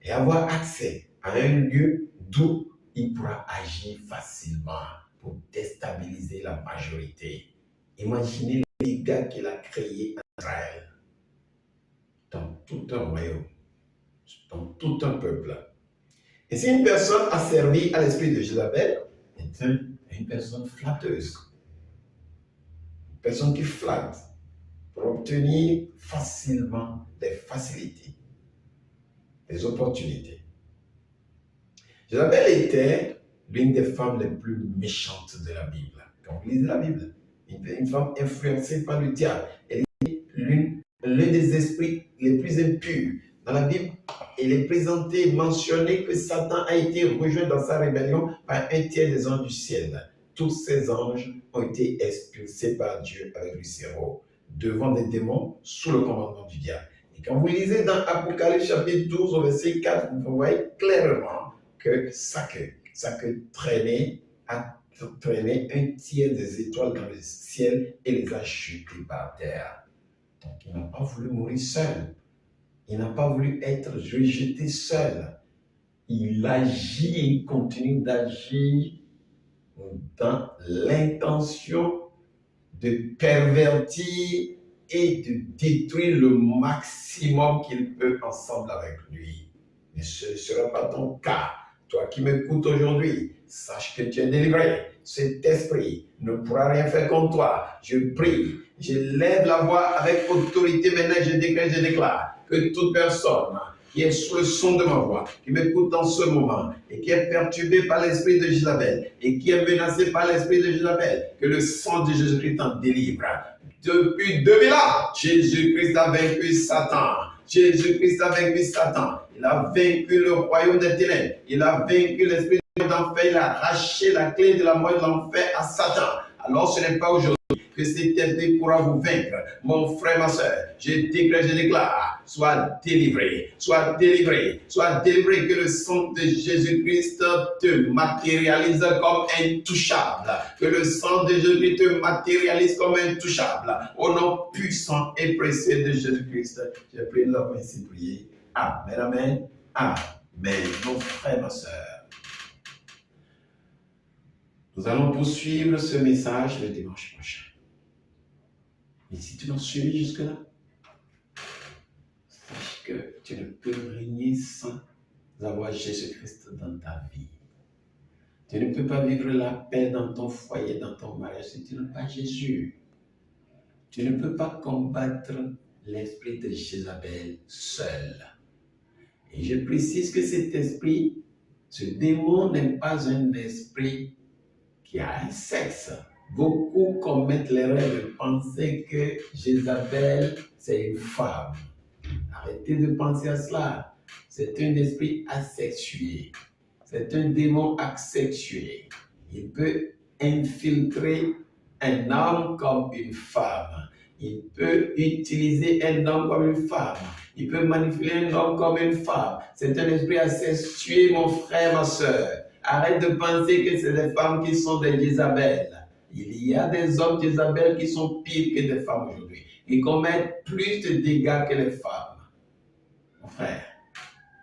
et avoir accès à un lieu d'où il pourra agir facilement pour déstabiliser la majorité. Imaginez les dégâts qu'il a créés en Israël, dans tout un royaume, dans tout un peuple. Et si une personne a servi à l'esprit de Jézabel, c'est une personne flatteuse, une personne qui flatte pour obtenir facilement des facilités, des opportunités. Jézabel était l'une des femmes les plus méchantes de la Bible. Quand vous lisez la Bible, une femme influencée par le diable. Elle est l'un des esprits les plus impurs. Dans la Bible, il est présenté, mentionné que Satan a été rejoint dans sa rébellion par un tiers des anges du ciel. Tous ces anges ont été expulsés par Dieu avec le cerveau, devant des démons sous le commandement du diable. Et quand vous lisez dans Apocalypse chapitre 12 au verset 4, vous voyez clairement que ça traînait un tiers des étoiles dans le ciel et les a jetées par terre. Donc il n'a pas voulu mourir seul. Il n'a pas voulu être rejeté seul. Il agit et il continue d'agir dans l'intention de pervertir et de détruire le maximum qu'il peut ensemble avec lui. Mais ce ne sera pas ton cas. Toi qui m'écoutes aujourd'hui, sache que tu es délivré. Cet esprit ne pourra rien faire contre toi. Je prie, je lève la voix avec autorité maintenant, je déclare que toute personne qui est sous le son de ma voix, qui m'écoute dans ce moment et qui est perturbée par l'esprit de Jézabel et qui est menacée par l'esprit de Jézabel, que le sang de Jésus-Christ en délivre. Depuis 2000 ans, Jésus-Christ a vaincu Satan. Jésus-Christ a vaincu Satan. Il a vaincu le royaume des ténèbres. Il a vaincu l'esprit d'enfer. Il a arraché la clé de la mort et de l'enfer à Satan. Alors ce n'est pas aujourd'hui que cet esprit pourra vous vaincre. Mon frère, ma soeur, je déclare, sois délivré, sois délivré, sois délivré, que le sang de Jésus-Christ te matérialise comme intouchable, que le sang de Jésus-Christ te matérialise comme intouchable. Au nom puissant et précieux de Jésus-Christ, j'ai prié de l'avoir ainsi prié. Amen, amen, amen. Mon frère, ma soeur, nous allons poursuivre ce message le dimanche prochain. Et si tu m'as suivi jusque-là, sache que tu ne peux régner sans avoir Jésus-Christ dans ta vie. Tu ne peux pas vivre la paix dans ton foyer, dans ton mariage, si tu n'as pas Jésus. Tu ne peux pas combattre l'esprit de Jézabel seul. Et je précise que cet esprit, ce démon n'est pas un esprit qui a un sexe. Beaucoup commettent l'erreur de penser que Jézabel, c'est une femme. Arrêtez de penser à cela. C'est un esprit asexué. C'est un démon asexué. Il peut infiltrer un homme comme une femme. Il peut utiliser un homme comme une femme. Il peut manipuler un homme comme une femme. C'est un esprit asexué, mon frère, ma soeur. Arrête de penser que c'est des femmes qui sont des Jézabel. Il y a des hommes Jézabel qui sont pires que des femmes aujourd'hui. Ils commettent plus de dégâts que les femmes. Mon frère,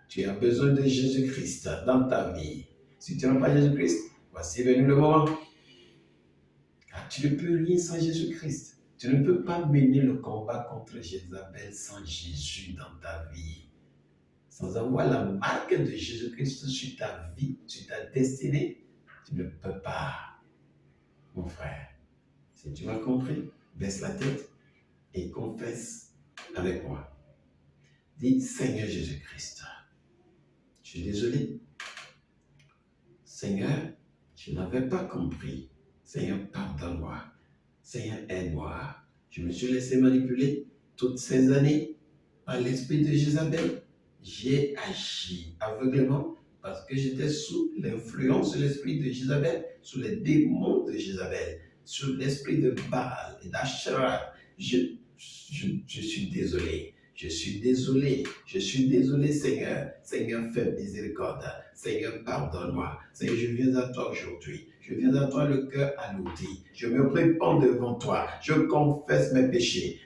tu as besoin de Jésus-Christ dans ta vie. Si tu n'as pas Jésus-Christ, voici venu le moment. Car tu ne peux rien sans Jésus-Christ. Tu ne peux pas mener le combat contre Jézabel sans Jésus dans ta vie. Sans avoir la marque de Jésus-Christ sur ta vie, sur ta destinée, tu ne peux pas. Mon frère, si tu m'as compris, baisse la tête et confesse avec moi. Dis, Seigneur Jésus-Christ, je suis désolé. Seigneur, je n'avais pas compris. Seigneur, pardonne-moi. Seigneur, aide-moi. Je me suis laissé manipuler toutes ces années par l'esprit de Jézabel. J'ai agi aveuglément parce que j'étais sous l'influence de l'esprit de Jézabel, sous les démons de Jézabel, sous l'esprit de Baal et d'Asherah. Je suis désolé. Je suis désolé. Je suis désolé, Seigneur. Seigneur, fais miséricorde. Seigneur, pardonne-moi. Seigneur, je viens à toi aujourd'hui. Je viens à toi le cœur alourdi. Je me répands devant toi. Je confesse mes péchés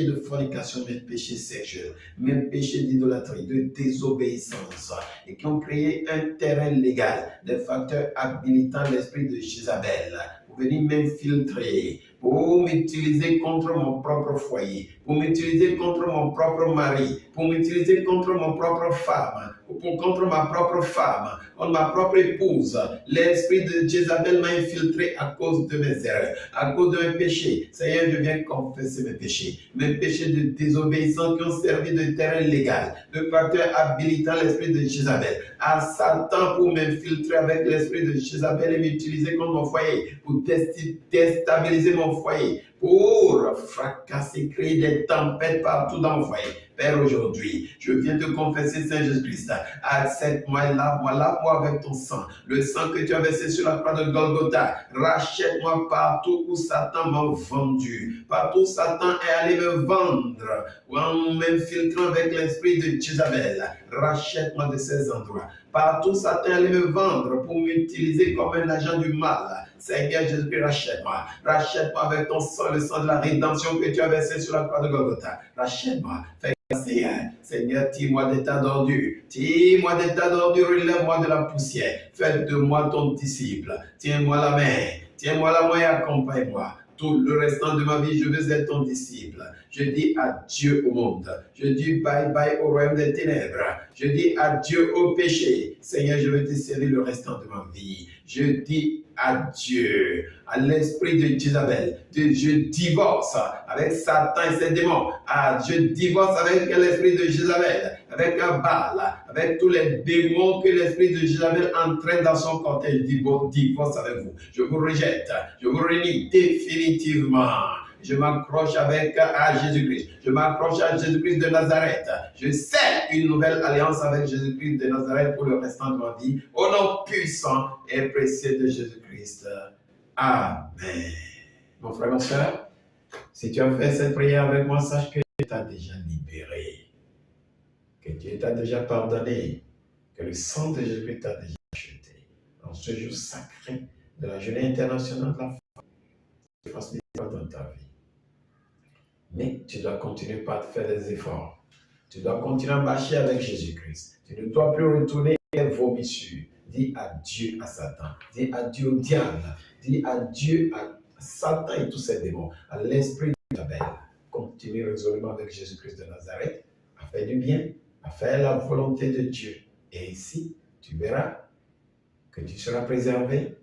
de fornication, mes péchés sexuels, mes péchés d'idolâtrie, de désobéissance, et qui ont créé un terrain légal, des facteurs habilitant l'esprit de Jézabel pour venir m'infiltrer, pour m'utiliser contre mon propre foyer, pour m'utiliser contre mon propre mari, pour m'utiliser contre mon propre femme, contre ma propre femme, contre ma propre épouse. L'esprit de Jézabel m'a infiltré à cause de mes erreurs, à cause de mes péchés. Seigneur, je viens confesser mes péchés de désobéissance qui ont servi de terrain légal, de facteur habilitant l'esprit de Jézabel, à Satan pour m'infiltrer avec l'esprit de Jézabel et m'utiliser contre mon foyer, pour déstabiliser mon foyer, pour fracasser, créer des tempêtes partout dans mon foyer. Père, aujourd'hui, je viens te confesser, Saint Jésus-Christ, accepte-moi et lave-moi avec ton sang, le sang que tu as versé sur la croix de Golgotha. Rachète-moi partout où Satan m'a vendu, partout où Satan est allé me vendre, ou en m'infiltrant avec l'esprit de Jézabel. Rachète-moi de ces endroits. Partout où Satan est allé me vendre pour m'utiliser comme un agent du mal. Seigneur Jésus-Christ, rachète-moi. Rachète-moi avec ton sang, le sang de la rédemption que tu as versé sur la croix de Golgotha. Rachète-moi. Seigneur, tire-moi de ta d'ordure. Tire-moi de ta d'ordure, relève-moi de la poussière. Fais de moi ton disciple. Tiens-moi la main. Tiens-moi la main et accompagne-moi. Tout le restant de ma vie, je veux être ton disciple. Je dis adieu au monde. Je dis bye-bye au royaume des ténèbres. Je dis adieu au péché. Seigneur, je veux te servir le restant de ma vie. Je dis adieu à l'esprit de Jézabel. Je divorce avec Satan et ses démons. Je divorce avec l'esprit de Jézabel, avec Baal, avec tous les démons que l'esprit de Jézabel entraîne dans son cortège. Divorce avec vous. Je vous rejette. Je vous renie définitivement. Je m'accroche à Jésus-Christ. Je m'accroche à Jésus-Christ de Nazareth. Je scelle une nouvelle alliance avec Jésus-Christ de Nazareth pour le restant de ma vie. Au nom puissant et précieux de Jésus-Christ. Amen. Mon frère, ma soeur, si tu as fait cette prière avec moi, sache que Dieu t'a déjà libéré. Que Dieu t'a déjà pardonné. Que le sang de Jésus-Christ t'a déjà acheté. En ce jour sacré de la journée internationale de la femme, tu fasses l'histoire dans ta vie. Mais tu dois continuer par faire des efforts. Tu dois continuer à marcher avec Jésus-Christ. Tu ne dois plus retourner et vomir. Dis adieu à Satan. Dis adieu au diable. Dis adieu à Satan et tous ses démons. À l'esprit de la belle. Continue résolument avec Jésus-Christ de Nazareth. À faire du bien. À faire la volonté de Dieu. Et ici, tu verras que tu seras préservé.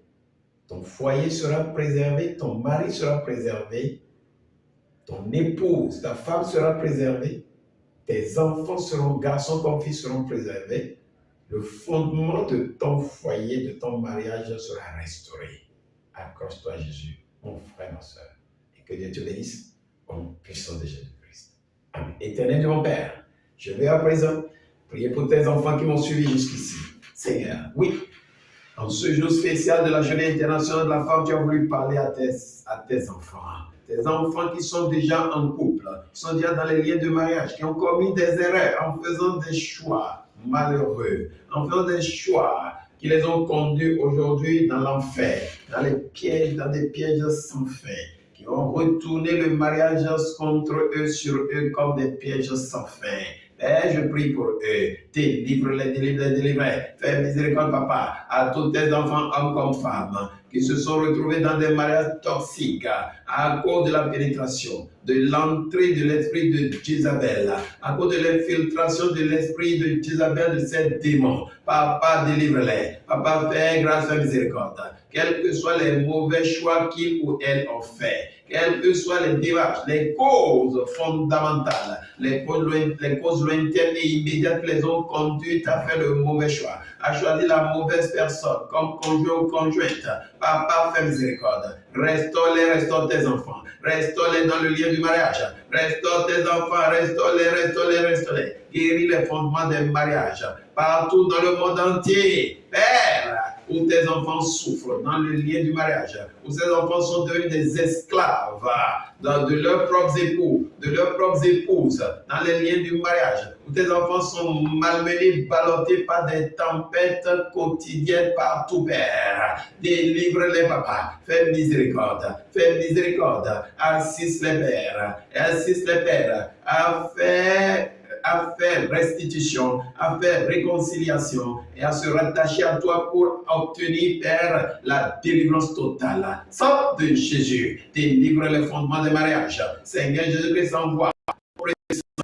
Ton foyer sera préservé. Ton mari sera préservé. Ton épouse, ta femme sera préservée. Tes enfants seront, garçons comme filles seront préservés. Le fondement de ton foyer, de ton mariage sera restauré. Accroche-toi à Jésus, mon frère, ma soeur. Et que Dieu te bénisse au nom puissant de Jésus-Christ. Éternel mon Père, je vais à présent prier pour tes enfants qui m'ont suivi jusqu'ici. Seigneur, oui, en ce jour spécial de la Journée internationale de la femme, tu as voulu parler à tes enfants. Tes enfants qui sont déjà en couple, qui sont déjà dans les liens de mariage, qui ont commis des erreurs en faisant des choix malheureux, en faisant des choix qui les ont conduits aujourd'hui dans l'enfer, dans des pièges sans fin, qui ont retourné le mariage contre eux, sur eux, comme des pièges sans fin. Père, je prie pour eux. Délivre-les, délivre-les, délivre-les. Fais miséricorde, papa, à tous tes enfants, hommes comme femmes, qui se sont retrouvés dans des mariages toxiques à cause de la pénétration, de l'entrée de l'esprit de Jézabel, à cause de l'infiltration de l'esprit de Jézabel, de ces démons. Papa, délivre-les. Papa, fais grâce, fais miséricorde. Quels que soient les mauvais choix qu'ils ou elles ont fait, quelles que soient les démarches, les causes fondamentales, les causes lointaines et immédiates les ont conduites à faire le mauvais choix, à choisir la mauvaise personne comme conjoint ou conjointe. Papa, fais miséricorde. Restaure-les, restaure tes enfants. Restaure-les dans le lien du mariage. Restaure tes enfants, restaure-les, restaure-les, restaure-les. Guéris les fondements des mariages partout dans le monde entier. Père, où tes enfants souffrent dans le lien du mariage, où ces enfants sont devenus des esclaves de leurs propres époux, de leurs propres épouses, dans les liens du mariage, où tes enfants sont malmenés, ballottés par des tempêtes quotidiennes partout, Père. Délivre-les, papa. Fais miséricorde. Fais miséricorde. Assiste les pères. Assiste les pères à faire restitution, à faire réconciliation et à se rattacher à toi pour obtenir, Père, la délivrance totale. Sang de Jésus, délivre les fondements des mariages. Seigneur Jésus-Christ envoie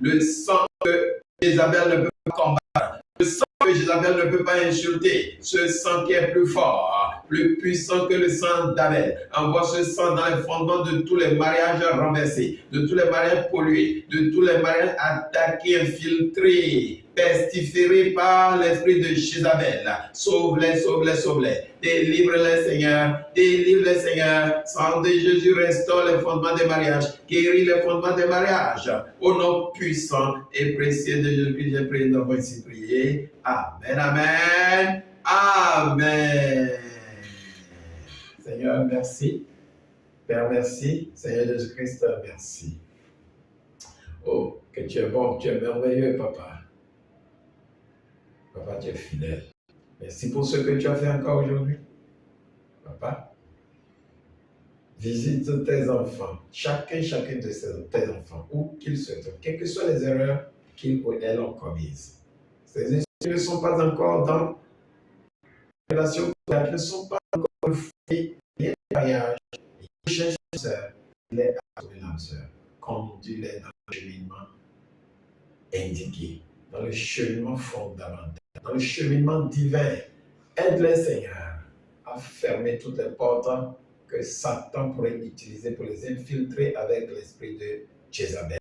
le sang que Jézabel ne peut pas combattre, le sang que Jézabel ne peut pas insulter, ce sang qui est plus fort, plus puissant que le sang d'Abel. Envoie ce sang dans les fondements de tous les mariages renversés, de tous les mariages pollués, de tous les mariages attaqués, infiltrés, pestiférés par l'esprit de Jézabel. Sauve-les, sauve-les, sauve-les. Délivre-les, Seigneur. Délivre-les, Seigneur. Sang de Jésus, restaure les fondements des mariages. Guéris les fondements des mariages. Au nom puissant et précieux de Jésus-Christ, j'ai prié, nous avons ici prié. Amen, amen. Amen. Seigneur, merci. Père, merci. Seigneur Jésus-Christ, merci. Oh, que tu es bon, tu es merveilleux, papa. Papa, tu es fidèle. Merci pour ce que tu as fait encore aujourd'hui. Papa, visite tes enfants, chacun de tes enfants, où qu'ils se trouvent, quelles que soient les erreurs qu'ils ou elles ont commises. Ces esprits ne sont pas encore dans la relation, ne sont pas encore le fruit des mariages. Ils cherchent la sœur, il est à l'âme sœur. Conduis-les dans le cheminement indiqué, dans le cheminement fondamental, dans le cheminement divin. Aide-les, Seigneur, à fermer toutes les portes que Satan pourrait utiliser pour les infiltrer avec l'esprit de Jézabel.